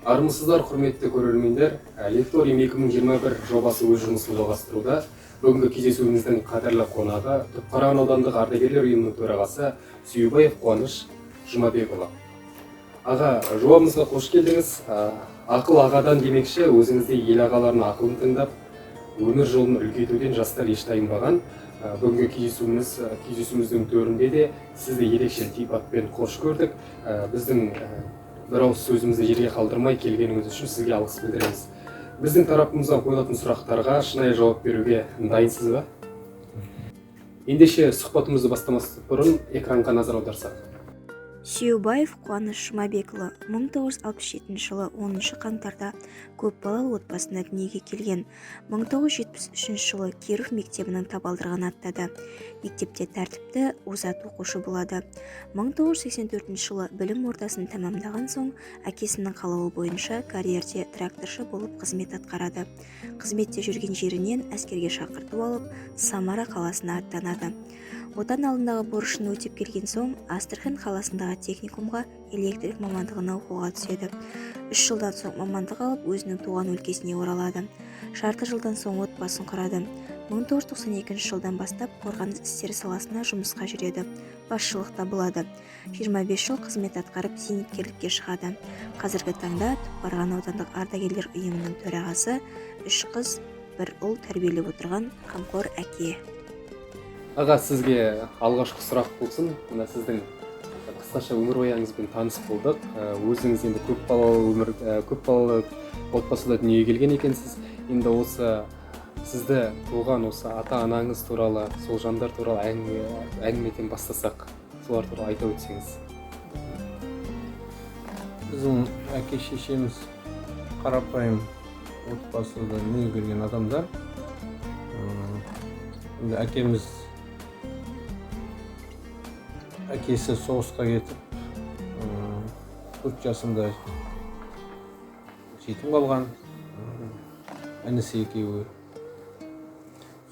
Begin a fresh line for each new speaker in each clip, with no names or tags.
Армысыздар, құрметті көрермендер. Лекториум 2021 жобасы өз жұмысын жалғастыруда. Бүгінгі кездесуіміздің қадірлі қонағы Түпқараған аудандық ардагерлер ұйымының төрағасы Сүйубаев Қуаныш Жұмабекұлы. Аға, жобамызға қош келдіңіз. Ақыл ағадан демекші, өзіңізде ел ағаларының ақылын тыңдап, өмір жолын үлкейтуден жастар еш тайынбаған. Бүгінгі кездесуіміздің төрінде де сізді ерекше ілтипатпен қош көрдік. Біздің бір ауыз сөзімізді жерге қалдырмай келгеніңіз үшін сізге алғыс білдіреміз. Біздің тарапымыздан қойылатын сұрақтарға шынайы жауап беруге дайынсыз ба? Ендеше сұхбатымызды бастамас бұрын экранға назар аударсақ.
Сүйубаев Қуаныш Жұмабекұлы 1967 жылы 10 қаңтарда көпбалалы отбасында дүниеге келген. 1973 жылы Киров мектебінің табалдырығын аттады. Мектепте тәртіпті, озат оқушы болады. 1984 жылы білім ордасын тәмамдаған соң, әкесінің қалауы бойынша карьерде тракторшы болып қызмет атқарады. Қызметте жүрген жерінен әскерге шақыртып алып, Самара қаласына аттанады. Отан алдындағы борышын өтеп келген соң, Астрахань қаласындағы техникумға электрик мамандығына оқуға түседі. 3 жылдан соң мамандық алып, өзінің туған өлкесіне оралады. Жарты жылдан соң отбасын құрады. 1992 жылдан бастап қорғаныс істері саласына жұмысқа жүреді. Басшылықта болады. 25 жыл қызмет атқарып зейнеткерлікке шығады. Қазіргі таңда Түпқараған аудандық ардагерлер ұйымының төрағасы, 3 қыз, 1 ұл тәрбиелеп отырған қамқор әке.
Аға, сізге алғашқы сұрақ болсын. Мына сіздің қысқаша өмірбаяныңызбен танысып болдық. Өзіңіз енді көпбалалы отбасыда дүниеге келген екенсіз. Енді осы сізді туған осы ата-анаңыз туралы, сол жандар туралы әңгімеден бастасақ, солар туралы айта өтсеңіз.
Біздің әке-шешеміз қарапайым отбасыда дүниеге келген адамдар. Әкесі соғысқа кетіп, 4 жасында жетім қалған, інісі екеуі.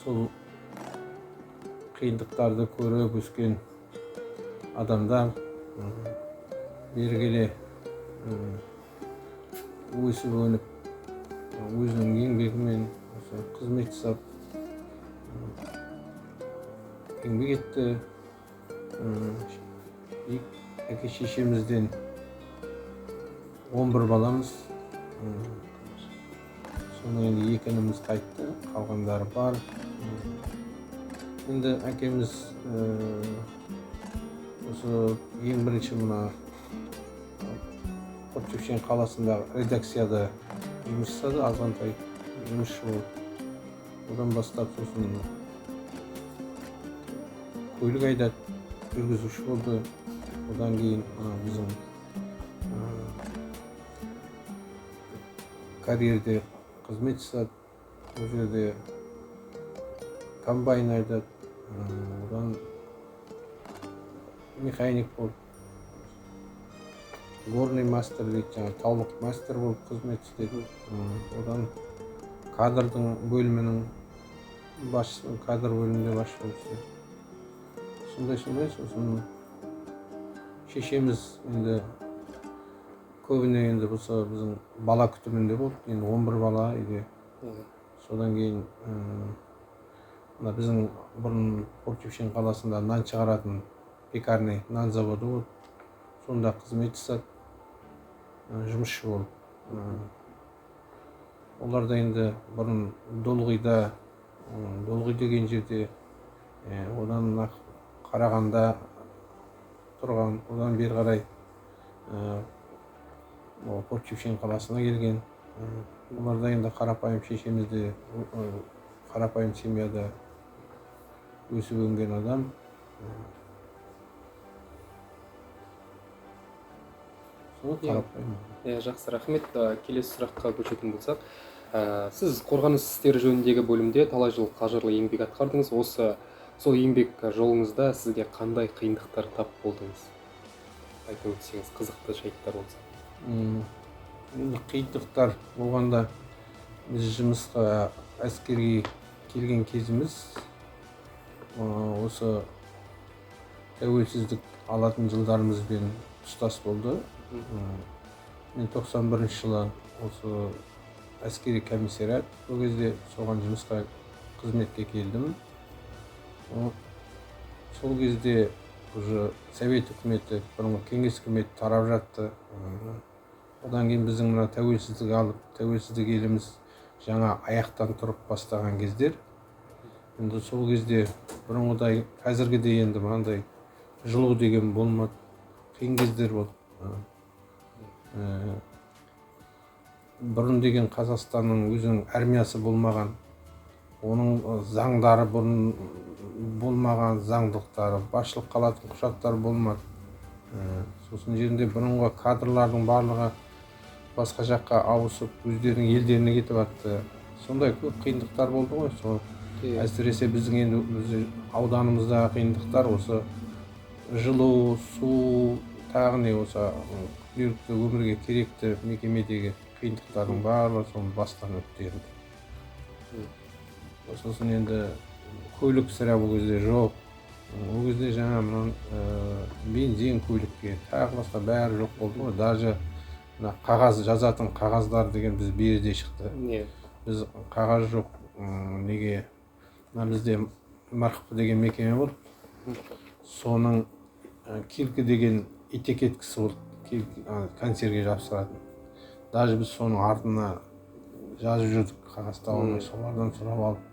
Сол қиындықтарды көріп өскен адамдар бері келе өсіп өніп, өзінің еңбегімен қызмет жасап еңбек етті. Әке-шешемізден 11 баламыз. Соның енді 2 ініміз қайтты, қалғандары бар. Енді әкеміз осы ең бірінші мына Қорчевшен қаласындағы редакцияда жұмыс жасады, азғантай жұмысшы болып. Одан бастап сосын көлік айдады, жүргізуші болды. Одан кейін біздің карьерде қызмет жасады. Ол жерде комбайн айдады. Одан механик болды. Горный мастер дейді, таулық мастер болып қызмет істеді. Одан кадрдың бөлімінің басшысы, кадр бөлімінде басшы болып істеді. Сондай, сосын шешеміз енді көбіне енді болса біздің бала күтімінде болды. Енді 11 бала үйде. Содан кейін біздің бұрын Қорчевшен қаласында нан шығаратын пекарный нан заводы болды. Сонда қызмет жасады, жұмысшы болды. Оларда енді бұрын Долғи деген жерде, одан Қарағанда тұрған, одан бері қарай Қорчевшен қаласына келген. Оларда енді қарапайым шешемізде, қарапайым семьяда өсіп өнген адам.
Жақсы, рахмет. Келесі сұраққа көшетін болсақ, сіз қорғаныс істері жөніндегі бөлімде талай жыл қажырлы еңбек атқардыңыз. Сол еңбек жолыңызда сізге қандай қиындықтар тап болдыңыз? Айта өтсеңіз, қызықты жайттар болса.
Қиындықтар болғанда біз жұмысқа әскерге келген кезіміз осы тәуелсіздік алатын жылдарымызбен тұстас болды. Мен 91 жылы осы әскери комиссариат, сол кезде соған жұмысқа қызметке келдім. Сол кезде уже совет үкіметі, бұрынғы кеңес үкіметі тарап жатты. Одан кейін біздің мына тәуелсіздік алып, тәуелсіздік еліміз жаңа аяқтан тұрып бастаған кездер. Енді сол кезде бұрынғыдай қазіргідей енді мынандай жылу деген болмады. Қиын кездер болды. Бұрын деген Қазақстанның өзінің армиясы болмаған, оның заңдары бұрын болмаған, заңдылықтары, басшылыққа алатын құжаттар болмады. Сосын жерінде бұрынғы кадрлардың барлығы басқа жаққа ауысып, өздерінің елдеріне кетіп жатты. Сондай көп қиындықтар болды ғой. Сол әсіресе біздің енді ауданымыздағы қиындықтар осы жылу, су, тағы не осы күнделікті өмірге керекті мекемедегі қиындықтардың барлығы соның бастан өтті енді. Сосын енді көлік сірә бұл кезде жоқ. Ол кезде жаңа бензин көлікке, тағы басқа бәрі жоқ болды ғой. Даже қағаз жазатын қағаздар деген біз берде шықты. Біз қағаз жоқ, неге бізде Марқып деген мекеме болды. Соның килкі деген этикеткісі болды, консервге жабыстыратын. Даже біз соның артына жазып жүрдік, қағаз таба алмай, солардан сұрап алып.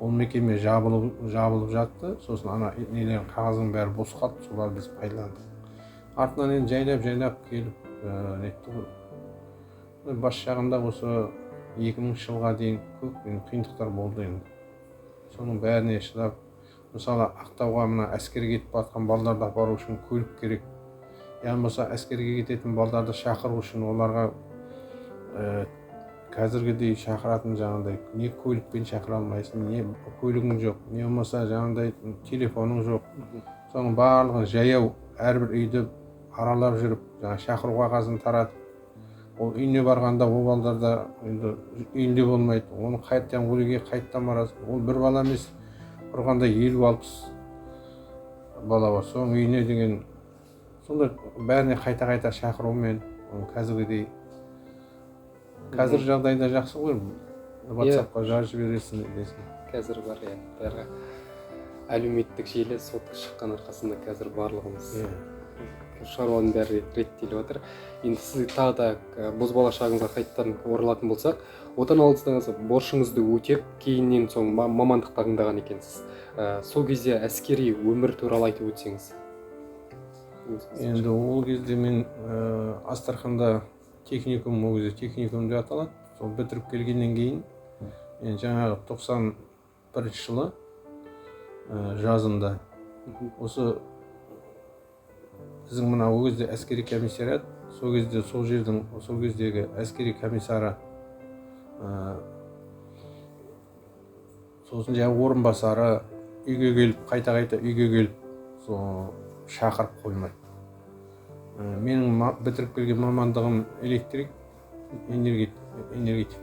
Ол мекеме жабылып жатты. Сосын ана нелердің қағаздың бәрі бос қалды, солар біз пайдаландық. Артынан енді жайлап келіп нетті ғой. Бас жағында осы 2000 жылға дейін көп қиындықтар болды енді. Соның бәріне шыдап, мысалы Ақтауға мына әскерге кетіп батқан балдарды апару үшін көлік керек. Яғни болса әскерге кететін балдарды шақыру үшін оларға қазіргідей шақыратын жаңағыдай не көлікпен шақыра алмайсың, не көлігің жоқ, не болмаса жаңағыдай телефоның жоқ. Соның барлығын жаяу әрбір үйді аралап жүріп, жаңа шақыру қағазын таратып, ол үйіне барғанда ол балдарда үйінде болмайды. Оны қайттан өлеге қайттан барасың. Ол бір бала емес, ұрғанда 50-60 бала бар. Соның үйіне деген сонда бәріне қайта шақырумен қазіргідей. Қазір жағдайда жақсы ғой. WhatsApp-қа жазып жібересің десің.
Қазір бар бәрі әлеуметтік желі сотқа шыққан арқасында қазір барлығымыз шаруаның бәрі реттеліп жатыр. Енді сіз тағы да бозбала шағыңызға қайттан оралатын болсақ, отан алдыңыздағы борышыңызды өтеп, кейіннен соң мамандық таңдаған екенсіз. Сол кезде әскери өмір туралы айтып өтсеңіз.
Енді ол кезде мен Астраханда техникум, ол кезде техникум деп аталады. Сол бітіріп келгеннен кейін, жаңағы 91 жылы жазында осы біздің мына ол кезде әскери комиссариат, сол кезде сол жердің сол кездегі әскери комиссары, сосын жаңағы орынбасары үйге келіп, қайта үйге келіп, сол шақырып қоймайды. Менің бітіріп келген мамандығым электрик, энергетик.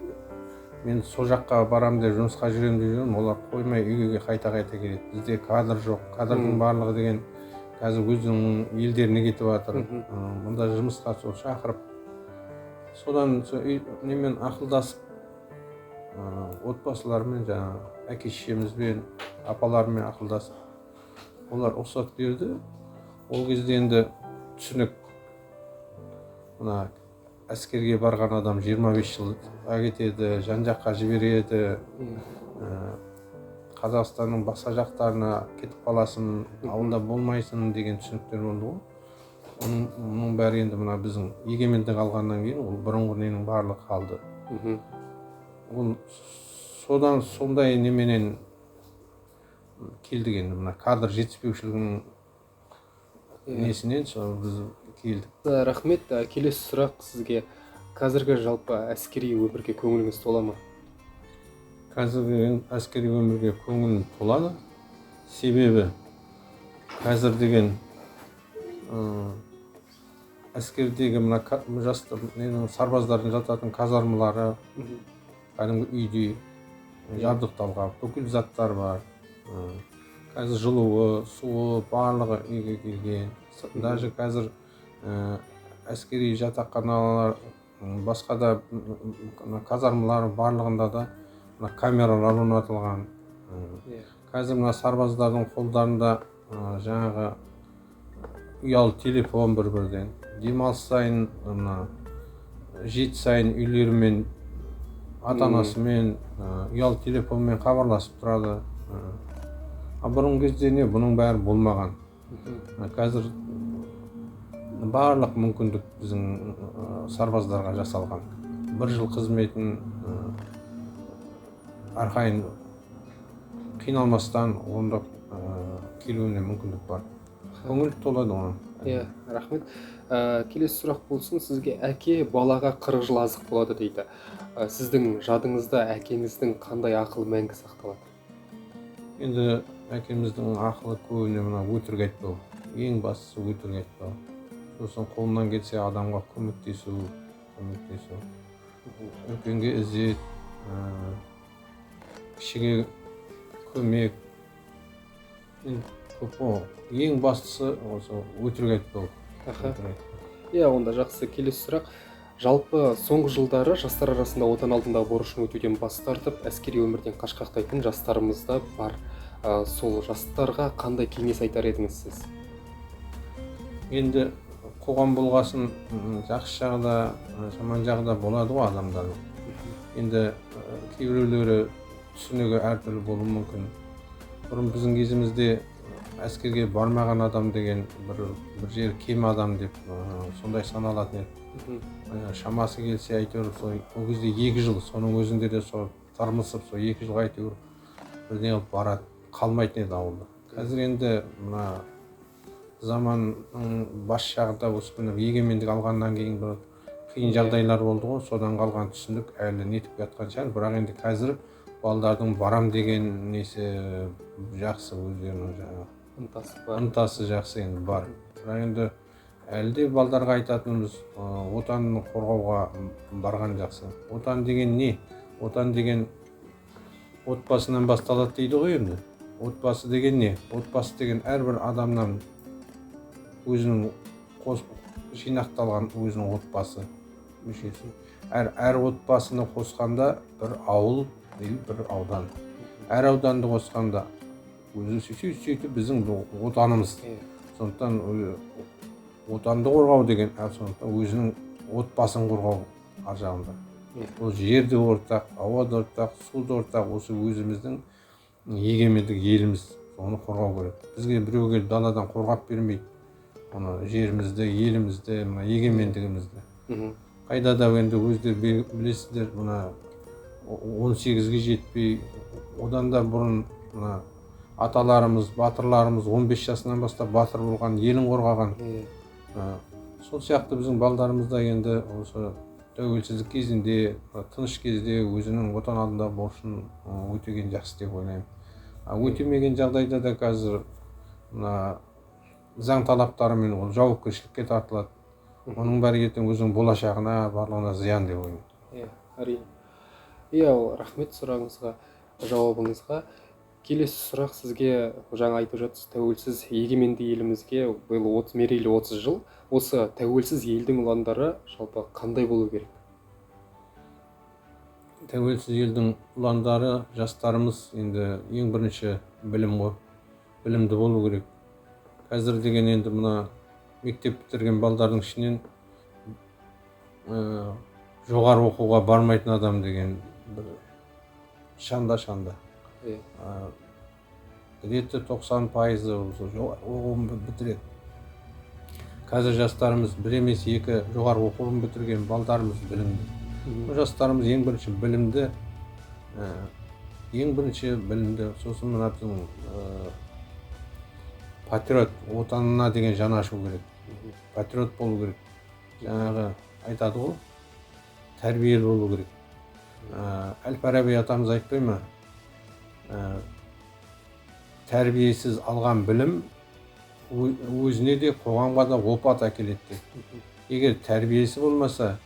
Мен сол жаққа барам деп жұмысқа жүремін деп жүрмін, олар қоймай үйге қайта келеді. Бізде кадр жоқ, кадрдың барлығы деген қазір өзінің елдеріне кетіп жатыр. Мұнда жұмысқа сол шақырып, содан немен ақылдасып, отбасылармен, жаңағы әке-шешемізбен, апалармен ақылдасып, олар рұқсат берді. Ол кезде енді түсінік, мына әскерге барған адам 25 жылға кетеді, жан-жаққа жібереді, Қазақстанның басқа жақтарына кетіп қаласың, ауылда болмайсың деген түсініктер болды ғой. Оның бәрі енді мына біздің егемендік алғаннан кейін ол бұрынғы ненің барлығы қалды. Ол содан сондай неменен келдік енді, мына кадр жетіспеушілігінің несінен біз келдік.
Рахмет. Келесі сұрақ сізге: қазіргі жалпы әскери өмірге көңіліңіз тола ма?
Қазіргі әскери өмірге көңілім толады. Себебі қазір деген әскердегі мына жастар, сарбаздардың жататын казармалары кәдімгі үйде жабдықталған, бүкіл заттар бар. Қазір жылуы, суы барлығы үйге келген. Даже қазір әскери жатақханалар, басқа да казармалар барлығында да камералар орнатылған. Қазір мына сарбаздардың қолдарында жаңағы ұялы телефон бір-бірден. Демалыс сайын, жеті сайын үйлерімен, ата-анасымен ұялы телефонмен хабарласып тұрады. Бұрынғы кезде не, бұның бәрі болмаған. Қазір барлық мүмкіндік біздің сарбаздарға жасалған. Бір жыл қызметін әрқайын қиналмастан орындап келуіне мүмкіндік бар. Көңіл толады оны.
Иә, рахмет. Келесі сұрақ болсын, сізге әке балаға 40 жыл азық болады дейді. Сіздің жадыңызда әкеңіздің қандай ақылы мәңгі сақталады?
Енді әкеміздің ақылы көбіне мына өтірік айтпау. Ең бастысы өтірік айтпау. Сосын қолынан келсе адамға көмектесу. Үлкенге ізет, кішіге көмек. Ең бастысы осы өтірік айтпау.
Иә, онда жақсы. Келесі сұрақ. Жалпы соңғы жылдары жастар арасында отан алдындағы борышын өтеуден бас тартып, әскери өмірден қашқақтайтын жастарымызда бар. Сол жастарға қандай кеңес айтар едіңіз сіз?
Енді қоғам болғасын, жақсы жағда, жаман жағда болады ғой адамдардың. Енді кейбіреулері түсінігі әртүрлі болуы мүмкін. Бұрын біздің кезімізде әскерге бармаған адам деген бір жер кем адам деп сондай саналатын еді. Шамасы келсе әйтеуір ол кезде 2 жыл, соның өзінде де сол тармысып, сол 2 жылға әйтеуір бірдеңе алып барады, қалмайтын еді ауылда. Қазір енді мына заманның бас жағында осы егемендік алғаннан кейін бір қиын жағдайлар болды ғой, содан қалған түсінік әлі нетіп жатқан шығар. Бірақ енді қазір балалардың барам деген несі жақсы, өздерінің ынтасы жақсы енді бар. Бірақ енді әлі де балдарға айтатынымыз отанын қорғауға барған жақсы. Отан деген не? Отан деген отбасынан басталады дейді ғой енді. Отбасы деген не? Отбасы деген әрбір адамнан өзінің жинақталған өзінің отбасы мүшесі. Әр отбасыны қосқанда бір ауыл, бір аудан. Әр ауданды қосқанда өзі сөйтіп біздің отанымыз. Сондықтан отанды қорғау деген өзінің отбасын қорғау ар жағында. Ол жерді ортақ, ауады ортақ, суды ортақ, осы өзіміздің егемендік еліміз, оны қорғау керек. Бізге біреу келіп даладан қорғап бермейді. Оны жерімізді, елімізді, егемендігімізді. Қайда да енді өздер білесіздер, 18-ге жетпей, одан да бұрын аталарымыз, батырларымыз 15 жасынан бастап батыр болған, елін қорғаған. Сол сияқты біздің балдарымызда енді осы тәуелсіздік кезінде, тыныш кезде өзінің отан алдында борышын өтеген жақсы деп ойлаймын. Өтемеген жағдайда да қазір заң талаптарымен ол жауапкершілікке тартылады. Оның бәрі ертең өзінің болашағына, барлығына зиян деп ойлаймын.
Әрине. Иә, рахмет сұрағыңызға, жауабыңызға. Келесі сұрақ сізге, жаңа айтып жатсыз, тәуелсіз егеменді елімізге биыл мерейлі 30 жыл. Осы тәуелсіз елдің ұландары жалпы қандай болу керек?
Тәуелсіз елдің ұландары, жастарымыз енді ең бірінші білім ғой. Білімді болу керек. Қазір деген енді мына мектеп бітірген балдардың ішінен жоғары оқуға бармайтын адам деген бір шанда. Где-то 90% оқуын бітіреді. Қазір жастарымыз бір емес 2 жоғары оқуын бітірген балдарымыз білімді. Жастарымыз ең бірінші білімді, сосын мына біздің патриот, отанына деген жаны ашу керек. Патриот болу керек. Жаңағы айтады ғой, тәрбиелі болу керек. Әл-Фараби атамыз айтпай ма? Тәрбиесіз алған білім өзіне де қоғамға да опат әкеледі деп. Егер тәрбиесі болмаса,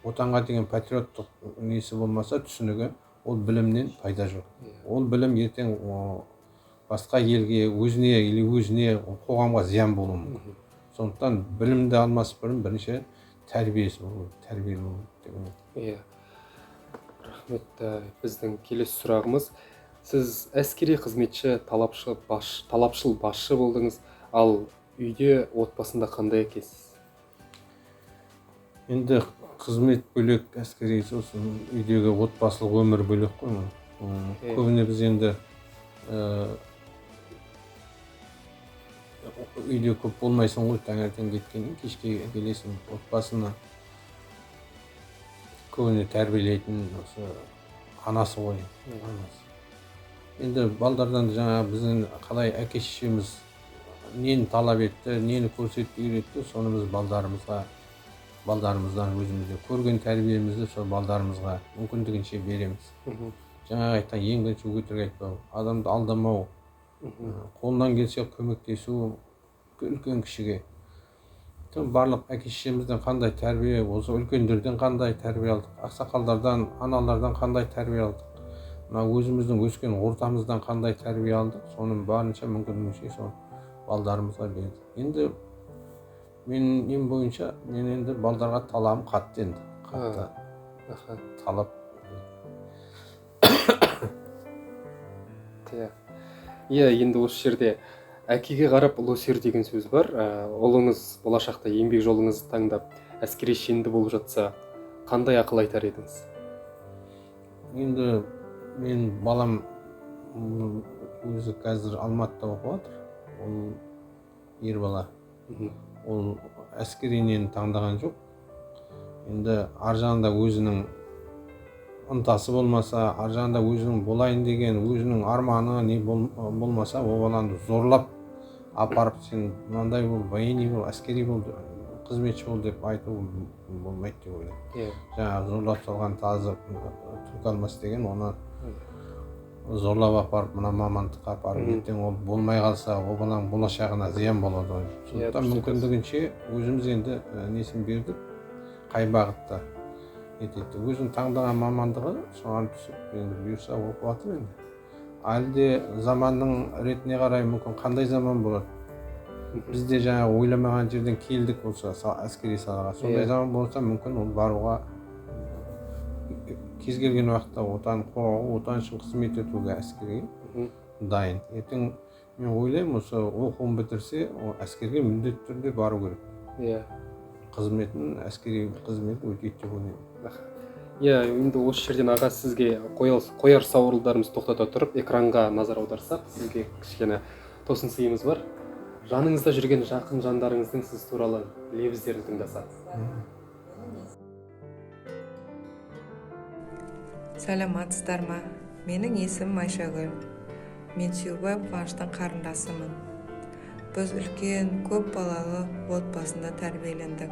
отанға деген патриоттық несі болмаса, түсінігі, ол білімнен пайда жоқ. Ол білім ертең басқа елге, өзіне қоғамға зиян болуы мүмкін. Сондықтан білімді алмас бұрын бірінші тәрбиесі болу керек, тәрбиелі болу керек деген.
Иә. Рахмет. Біздің келесі сұрағымыз, сіз әскери қызметші, талапшыл басшы болдыңыз, ал үйде, отбасында қандай екенсіз?
Енді қызмет бөлек, әскери, сосын үйдегі отбасылық өмір бөлек қой. Көбіне біз енді үйде көп болмайсың ғой, таңертең кеткеннен кешке келесің, отбасына көбіне тәрбиелейтін осы анасы ғой. Енді балдардан жаңа біздің қалай әке шешеміз нені талап етті, нені көрсетті, үйретті, соны біз балдарымыздан өзімізде көрген тәрбиемізді сол балдарымызға мүмкіндігінше береміз. Жаңа айтқан ең бірінші өтірік айтпау, адамды алдамау, қолынан келсе көмектесу үлкен кішіге. Барлық әке шешемізден қандай тәрбие, осы үлкендерден қандай тәрбие алдық, ақсақалдардан, аналардан қандай тәрбие алдық, өзіміздің өскен ортамыздан қандай тәрбие алдық, соның барынша мүмкіндігінше соны балдарымызға бердік. Енді мен бойынша мен енді балдарға талабым қатты, енді қатты талап.
Иә, енді осы жерде әкеге қарап ұл өсер деген сөз бар. Ұлыңыз болашақта еңбек жолыңызды таңдап әскери шенді болып жатса, қандай ақыл айтар едіңіз?
Енді мен балам өзі қазір Алматыда оқып жатыр. Ол ер бала. Ол әскеринен таңдаған жоқ. Енді аржағында өзінің ынтасы болмаса, аржағында өзінің болайын деген, өзінің арманы не болмаса, ол баланы зорлап апарып, сен мынандай бол, военный бол, әскери бол, қызметші бол деп айту болмайды деп ойлаймын. Жаңағы зорлап салған тазы түк алмас деген, оны зорлап апарып, мына мамандыққа апарып, ертең ол болмай қалса, ол баланың болашағына зиян болады. Сондықтан мүмкіндігінше өзіміз енді несін бердік, қай бағытта етеді. Өзінің таңдаған мамандығы соған түсіп, енді бұйырса оқып жатыр енді. Әлде заманның ретіне қарай мүмкін қандай заман болады? Бізде жаңа ойламаған жерден келдік болса, әскери салаға. Сондай заман болса, мүмкін ол баруға, кез келген уақытта отан қорғауға, отан үшін қызмет етуге әскери дайын. Ертең мен ойлаймын, осы оқуын бітірсе, әскерге міндетті түрде бару керек. Қызметін, әскери қызметін өтейді деп ойлаймын.
Иә, енді осы жерден аға сізге қояр сауалдарымызды тоқтата тұрып, экранға назар аударсақ, сізге кішкене тосын сыйымыз бар. Жаныңызда жүрген жақын жандарыңыздың сіз туралы лебіздерін тыңдасақ.
Саламатсыздар ма? Менің есімім Айшагүл. Мен Сүйубаев Қуаныштың қарындасымын. Біз үлкен, көп балалы отбасында тәрбиелендік.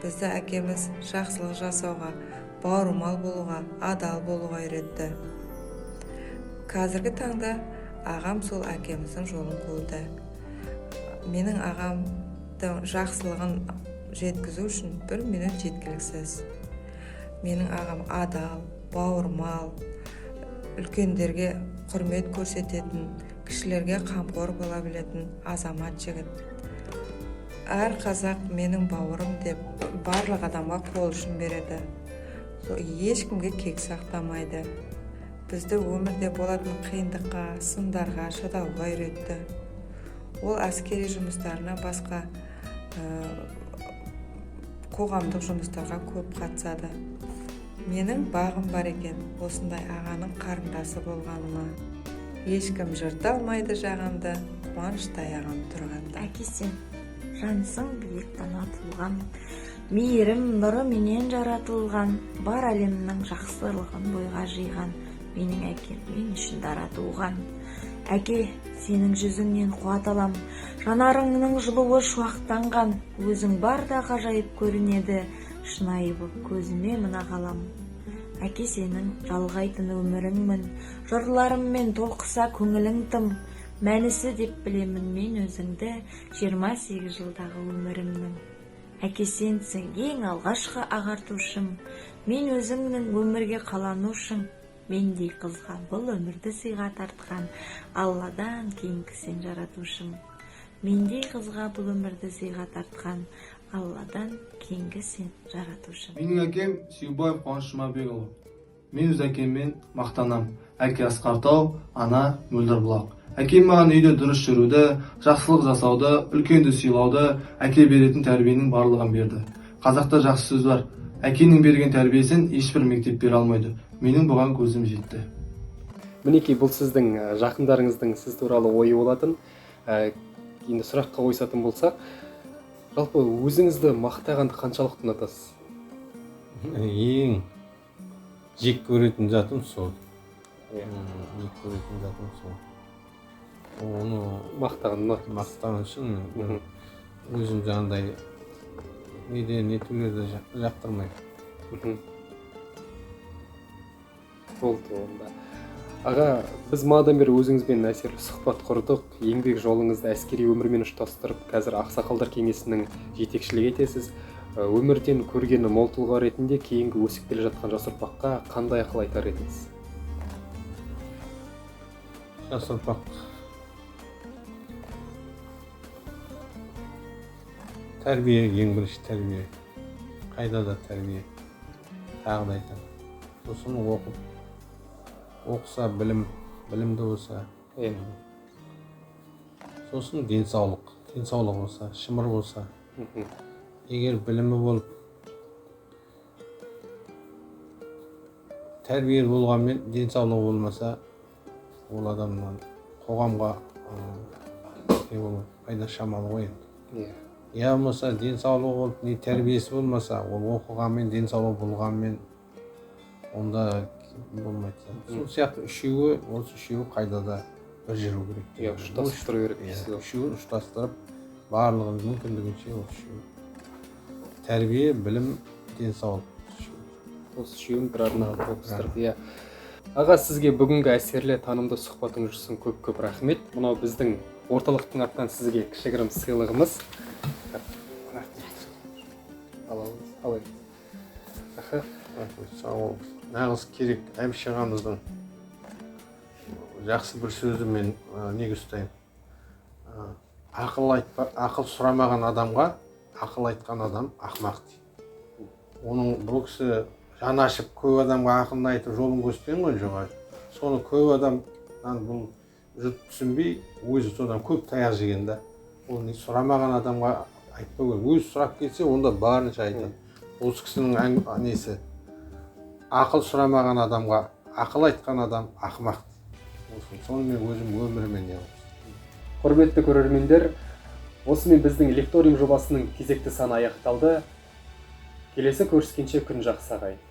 Бізді әкеміз жақсылық жасауға, бауырмал болуға, адал болуға үйретті. Қазіргі таңда ағам сол әкеміздің жолын қуды. Менің ағамдың жақсылығын жеткізу үшін 1 минут жеткіліксіз. Менің ағам адал, бауырмал, үлкендерге құрмет көрсететін, кішілерге қамқор бола білетін азамат жігіт. Әр қазақ менің бауырым деп барлық адамға қол ұшын береді. Ешкімге кек сақтамайды. Бізді өмірде болатын қиындыққа, сындарға шыдауға үйретті. Ол әскери жұмыстарына басқа қоғамдық жұмыстарға көп қатысады. Менің бағым бар екен, осындай ағаның қарындасы болғаныма. Ешкім жырта алмайды жағамды, қуаныштай ағам тұрғанда.
Әке, сен жансың биіктен атылған, мейірім нұры менен жаратылған, бар әлемнің жақсылығын бойға жиған, менің әкем мен үшін дара туған. Әке, сенің жүзіңнен қуат алам, жанарыңның жылуы шуақтанған, өзің бар да ғажайып көрінеді, шынайы боп көзіме мына ғалам. Әке, сенің жалғайтын өміріңмін, жырларыммен толқыса көңілің тым, мәнісі деп білемін мен өзіңді 28 жылдағы өмірімнің. Әке, сенсің ең алғашқы ағартушым, мен өзіңнің өмірге қаланушың, мендей қызға бұл өмірді сыйға тартқан, Алладан кейінгі сен жаратушым.
мендей қызға бұл өмірді сыйға тартқан алладан кейінгі сен жаратушы.
Менің әкем Сүйбаев Қуаныш Жұмабекұлы. Мен өз әкеммен мақтанам. Әке Асқартау, ана Мөлдір Бұлақ. Әкем маған үйде дұрыс жүруді, жақсылық жасауды, үлкенді сыйлауды, әке беретін тәрбиенің барлығын берді. Қазақта жақсы сөз бар. Әкенің берген тәрбиесін ешбір мектеп бере алмайды. Менің бұған көзім жетті.
Мінекей бұл сіздің жақындарыңыздың сіз туралы ойы болатын. Енді сұраққа қойсатын болсақ, жалпы өзіңізді мақтағанды қаншалықты ұнатасыз?
Ең жек көретін затым сол. Жек көретін затым сол. Оны
Мақтаған ұнатасыз.
мақтан үшін мен өзім жаңағыдай нетулерді жақтырмаймын.
Болды онда. Аға, біз мадан бері өзіңізбен әсерлі сұхбат құрдық. Еңбек жолыңызды әскери өмірмен ұштастырып, қазір Ақсақалдар кеңесінің жетекшілік етесіз. Өмірден көргені мол тұлға ретінде кейінгі өсіп келе жатқан жас ұрпаққа қандай ақыл айтар едіңіз?
Жас ұрпақ тәрбие, ең бірінші тәрбие. Қайда да тәрбие. Тағы да айтамын. Сосын оқыса білімді болса. Сосын денсаулық болса, шымыр болса. Егер білімі болып, тәрбие болғанмен денсаулығы болмаса, ол адамнан қоғамға пайда шамалы ғой енді. Я болмаса денсаулығы болып, не тәрбиесі болмаса, ол оқығанмен, денсаулығы болғанмен онда болмайды. Сол сияқты осы үшеуі қайдада бір жүру керек.
Ұштастыру керек.
Үшеуін ұштастырып, барлығын мүмкіндігінше ол үшеуі. Тәрбие, білім, денсаулық.
Осы үшеуін бір арнаға тоғыстырды. Аға, сізге бүгінгі әсерлі танымды сұхбатыңыз үшін көп рахмет. Мынау біздің орталықтың атынан сізге кішігірім сыйлығымыз. Алайын.
Сау болыңыз. Нағыз керек Әбіш ағамыздың жақсы бір сөзі мен неге ұстаймын. Ақыл сұрамаған адамға ақыл айтқан адам ақымақ дейді. Оның бұл кісі жаны ашып көп адамға ақылын айтып жолын көрсеткен ғой жоғары. Соны көп адамнан бұл жұрт түсінбей, өзі содан көп таяқ жеген да. Ол сұрамаған адамға айтпау керек. Өзі сұрап келсе, онда барынша айтады. Осы кісінің несі ақыл сұрамаған адамға ақыл айтқан адам ақымақ. Соны мен өзім өмірімен неғылып.
Құрметті көрермендер, осымен біздің лекториум жобасының кезекті саны аяқталды. Келесі көріскенше күн жақсы ағайын.